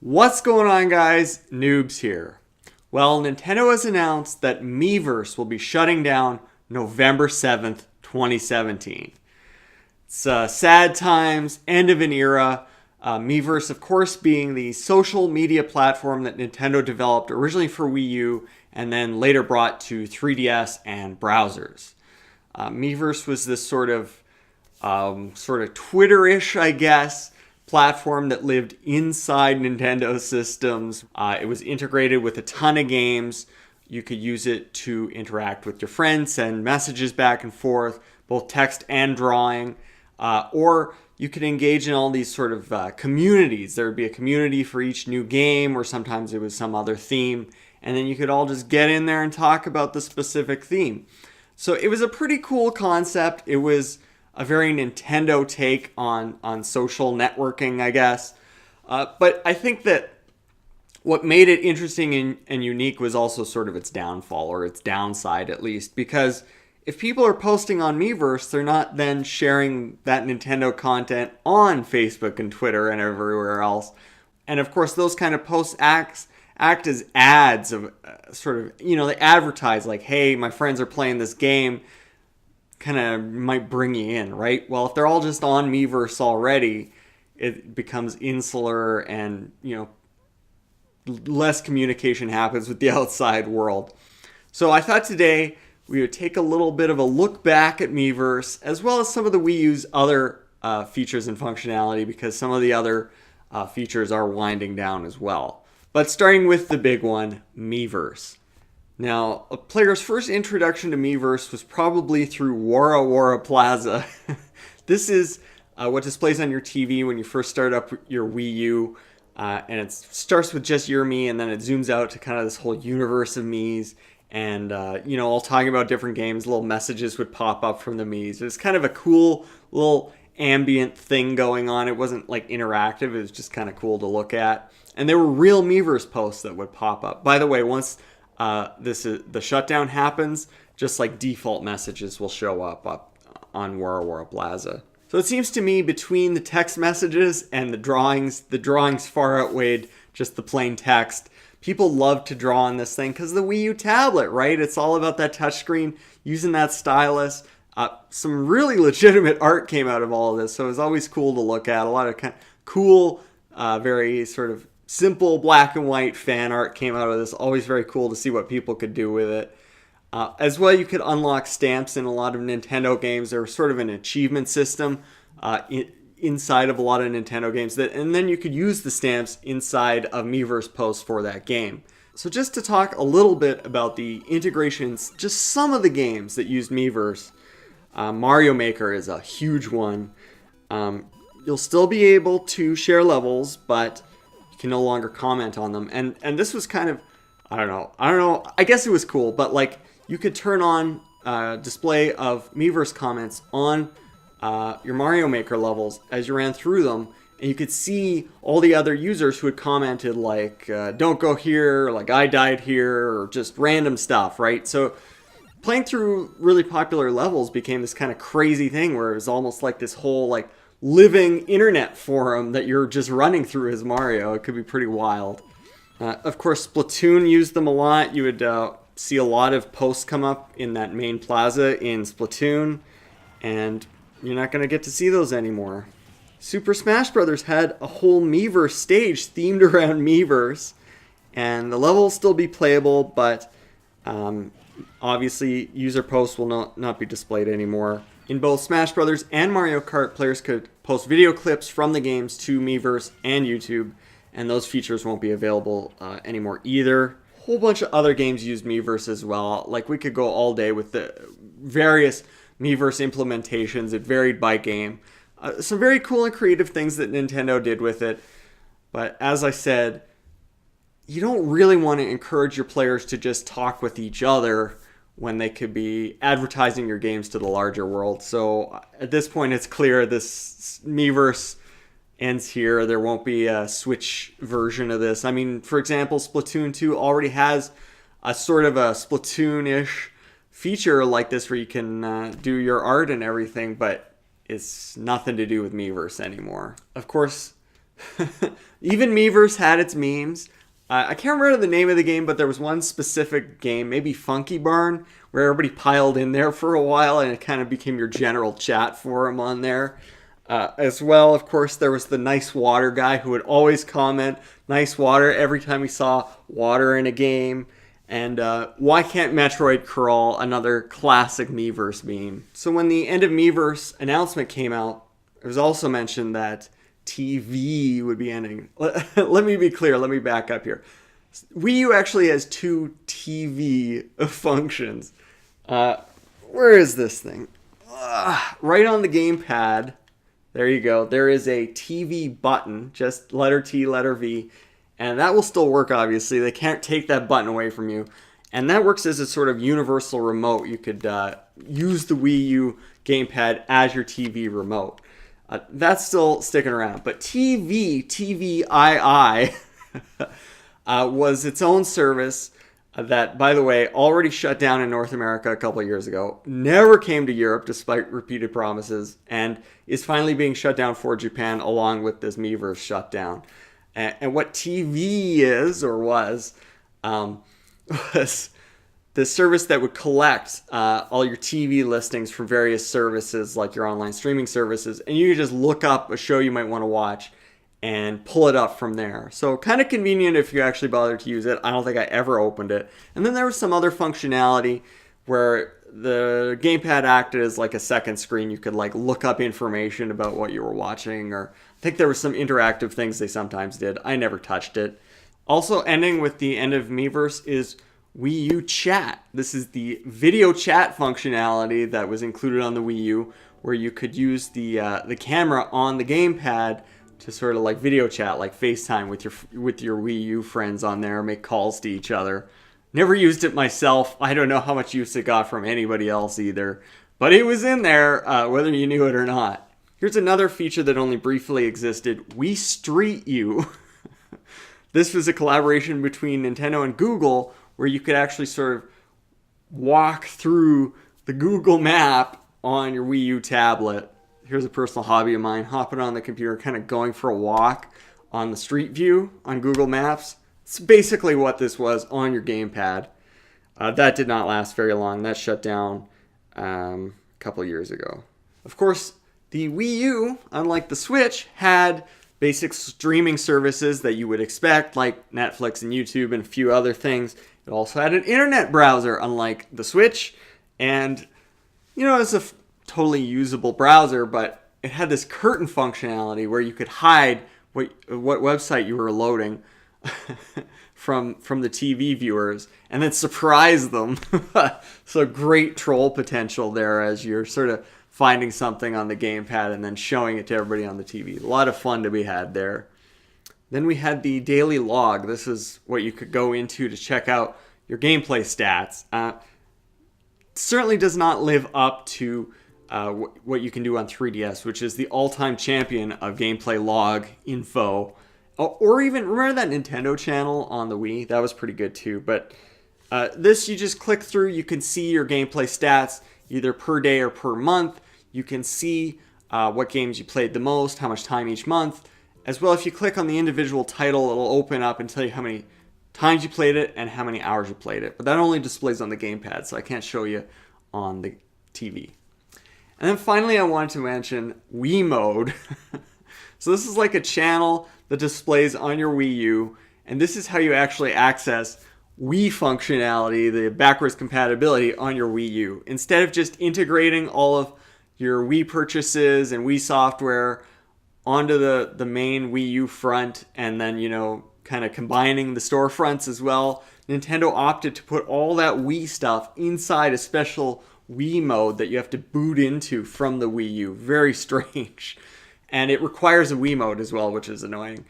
What's going on, guys? Noobs here. Well, Nintendo has announced that Miiverse will be shutting down November 7th, 2017. It's sad times, end of an era. Miiverse, of course, being the social media platform that Nintendo developed originally for Wii U and then later brought to 3DS and browsers. Miiverse was this sort of Twitter-ish, I guess, platform that lived inside Nintendo systems. It was integrated with a ton of games. You could use it to interact with your friends, send messages back and forth, both text and drawing. Or you could engage in all these sort of communities. There would be a community for each new game, or sometimes it was some other theme. And then you could all just get in there and talk about the specific theme. So it was a pretty cool concept. It was a very Nintendo take on social networking, I guess. But I think that what made it interesting and unique was also sort of its downfall, or its downside at least, because if people are posting on Miiverse, they're not then sharing that Nintendo content on Facebook and Twitter and everywhere else. And of course, those kind of posts act as ads of they advertise like, hey, my friends are playing this game, kind of might bring you in, right? Well, if they're all just on Miiverse already, it becomes insular and, less communication happens with the outside world. So I thought today we would take a little bit of a look back at Miiverse, as well as some of the Wii U's other features and functionality, because some of the other features are winding down as well. But starting with the big one, Miiverse. Now, a player's first introduction to Miiverse was probably through Wara Wara Plaza. This is what displays on your TV when you first start up your Wii U. And it starts with just your Mii, and then it zooms out to kind of this whole universe of Miis. And, all talking about different games, little messages would pop up from the Miis. It was kind of a cool little ambient thing going on. It wasn't like interactive. It was just kind of cool to look at. And there were real Miiverse posts that would pop up. By the way, once the shutdown happens, just like default messages will show up on Wara Wara Plaza. So it seems to me between the text messages and the drawings far outweighed just the plain text. People love to draw on this thing because of the Wii U tablet, right? It's all about that touchscreen, using that stylus. Some really legitimate art came out of all of this, so it was always cool to look at. A lot of kind of cool, very sort of simple black and white fan art came out of this. Always very cool to see what people could do with it. As well, you could unlock stamps in a lot of Nintendo games. There was sort of an achievement system inside of a lot of Nintendo games, and then you could use the stamps inside of Miiverse posts for that game. So just to talk a little bit about the integrations, just some of the games that used Miiverse, Mario Maker is a huge one. You'll still be able to share levels, but you can no longer comment on them. And this was kind of, I don't know, I guess it was cool, but like you could turn on display of Miiverse comments on your Mario Maker levels as you ran through them, and you could see all the other users who had commented like, don't go here, like I died here, or just random stuff, right? So playing through really popular levels became this kind of crazy thing where it was almost like this whole like living internet forum that you're just running through as Mario. It could be pretty wild. Of course, Splatoon used them a lot. You would see a lot of posts come up in that main plaza in Splatoon, and you're not going to get to see those anymore. Super Smash Bros. Had a whole Miiverse stage themed around Miiverse, and the level will still be playable, but obviously user posts will not be displayed anymore. In both Smash Bros. And Mario Kart, players could post video clips from the games to Miiverse and YouTube, and those features won't be available anymore either. A whole bunch of other games used Miiverse as well. Like, we could go all day with the various Miiverse implementations. It varied by game. Some very cool and creative things that Nintendo did with it. But as I said, you don't really want to encourage your players to just talk with each other when they could be advertising your games to the larger world. So at this point, it's clear this Miiverse ends here. There won't be a Switch version of this. I mean, for example, Splatoon 2 already has a sort of a Splatoon-ish feature like this where you can do your art and everything, but it's nothing to do with Miiverse anymore. Of course, Even Miiverse had its memes. I can't remember the name of the game, but there was one specific game, maybe Funky Barn, where everybody piled in there for a while and it kind of became your general chat forum on there. As well, of course, there was the nice water guy who would always comment nice water every time he saw water in a game. And why can't Metroid crawl? Another classic Miiverse meme. So when the end of Miiverse announcement came out, it was also mentioned that TVii would be ending. Let me be clear. Let me back up here. Wii U actually has two TV functions. Where is this thing? Right on the gamepad. There you go. There is a TV button, just letter T, letter V, and that will still work, obviously. They can't take that button away from you. And that works as a sort of universal remote. You could use the Wii U gamepad as your TV remote. That's still sticking around. But TVii, was its own service that, by the way, already shut down in North America a couple of years ago, never came to Europe despite repeated promises, and is finally being shut down for Japan along with this Miiverse shutdown. And what TV is, or was the service that would collect all your TV listings from various services like your online streaming services, and you could just look up a show you might want to watch and pull it up from there. So kind of convenient if you actually bother to use it. I don't think I ever opened it. And then there was some other functionality where the gamepad acted as like a second screen. You could like look up information about what you were watching, or I think there were some interactive things they sometimes did. I never touched it. Also ending with the end of Miiverse is Wii U Chat. This is the video chat functionality that was included on the Wii U, where you could use the camera on the gamepad to sort of like video chat, like FaceTime with your Wii U friends on there, make calls to each other. Never used it myself. I don't know how much use it got from anybody else either, but it was in there, whether you knew it or not. Here's another feature that only briefly existed, Wii Street U. This was a collaboration between Nintendo and Google, where you could actually sort of walk through the Google map on your Wii U tablet. Here's a personal hobby of mine, hopping on the computer, kind of going for a walk on the street view on Google Maps. It's basically what this was on your gamepad. That did not last very long. That shut down a couple years ago. Of course, the Wii U, unlike the Switch, had basic streaming services that you would expect, like Netflix and YouTube and a few other things. It also had an internet browser, unlike the Switch. And, it's a totally usable browser, but it had this curtain functionality where you could hide what website you were loading from the TV viewers and then surprise them. So great troll potential there as you're sort of finding something on the gamepad and then showing it to everybody on the TV. A lot of fun to be had there. Then we had the daily log. This is what you could go into to check out your gameplay stats. Certainly does not live up to what you can do on 3DS, which is the all-time champion of gameplay log info. Or even, remember that Nintendo channel on the Wii? That was pretty good too. But this, you just click through, you can see your gameplay stats either per day or per month. You can see what games you played the most, how much time each month. As well, if you click on the individual title, it'll open up and tell you how many times you played it and how many hours you played it. But that only displays on the gamepad, so I can't show you on the TV. And then finally, I wanted to mention Wii Mode. So this is like a channel that displays on your Wii U, and this is how you actually access Wii functionality, the backwards compatibility on your Wii U. Instead of just integrating all of your Wii purchases and Wii software onto the main Wii U front and then, kind of combining the storefronts as well, Nintendo opted to put all that Wii stuff inside a special Wii mode that you have to boot into from the Wii U. Very strange. And it requires a Wii mode as well, which is annoying.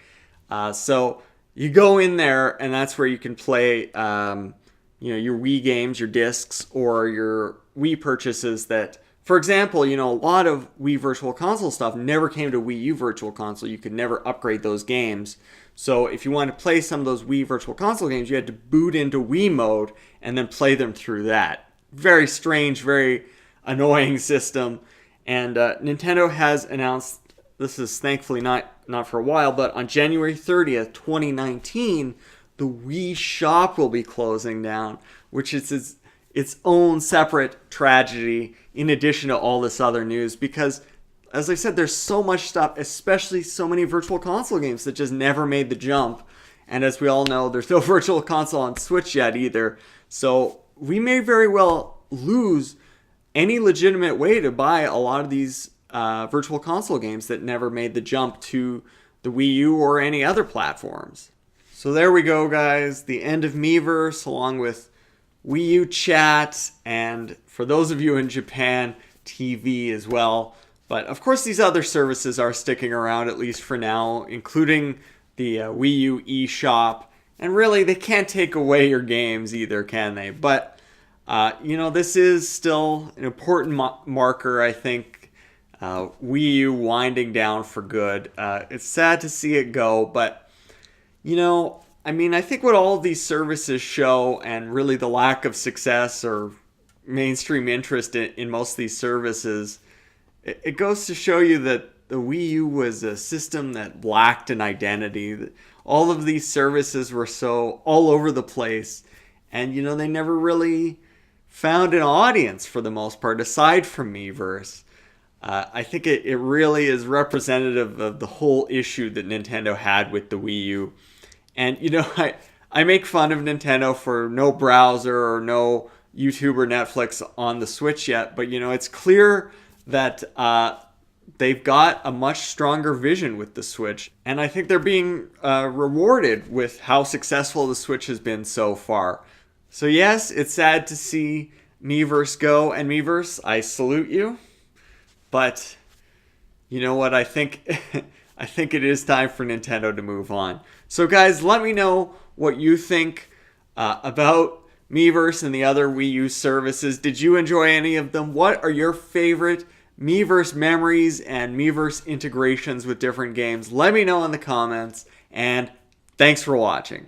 So you go in there, and that's where you can play your Wii games, your discs, or your Wii purchases that, for example, a lot of Wii Virtual Console stuff never came to Wii U Virtual Console. You could never upgrade those games. So if you wanted to play some of those Wii Virtual Console games, you had to boot into Wii mode and then play them through that. Very strange, very annoying system. And Nintendo has announced, this is thankfully not not for a while, but on January 30th, 2019, the Wii shop will be closing down, which is its own separate tragedy in addition to all this other news, because as I said, there's so much stuff, especially so many virtual console games that just never made the jump. And as we all know, there's no virtual console on Switch yet either. So we may very well lose any legitimate way to buy a lot of these virtual console games that never made the jump to the Wii U or any other platforms. So there we go, guys. The end of Miiverse, along with Wii U Chat, and for those of you in Japan, TVii as well. But of course, these other services are sticking around, at least for now, including the Wii U eShop. And really, they can't take away your games either, can they? But, this is still an important marker, I think. Wii U winding down for good. It's sad to see it go, but, I think what all of these services show, and really the lack of success or mainstream interest in most of these services, it goes to show you that the Wii U was a system that lacked an identity. All of these services were so all over the place, and they never really found an audience for the most part, aside from Miiverse. I think it really is representative of the whole issue that Nintendo had with the Wii U. And, I make fun of Nintendo for no browser or no YouTube or Netflix on the Switch yet, but, it's clear that they've got a much stronger vision with the Switch. And I think they're being rewarded with how successful the Switch has been so far. So yes, it's sad to see Miiverse go. And Miiverse, I salute you. But you know what? I think I think it is time for Nintendo to move on. So guys, let me know what you think about Miiverse and the other Wii U services. Did you enjoy any of them? What are your favorite Miiverse memories and Miiverse integrations with different games? Let me know in the comments, and thanks for watching.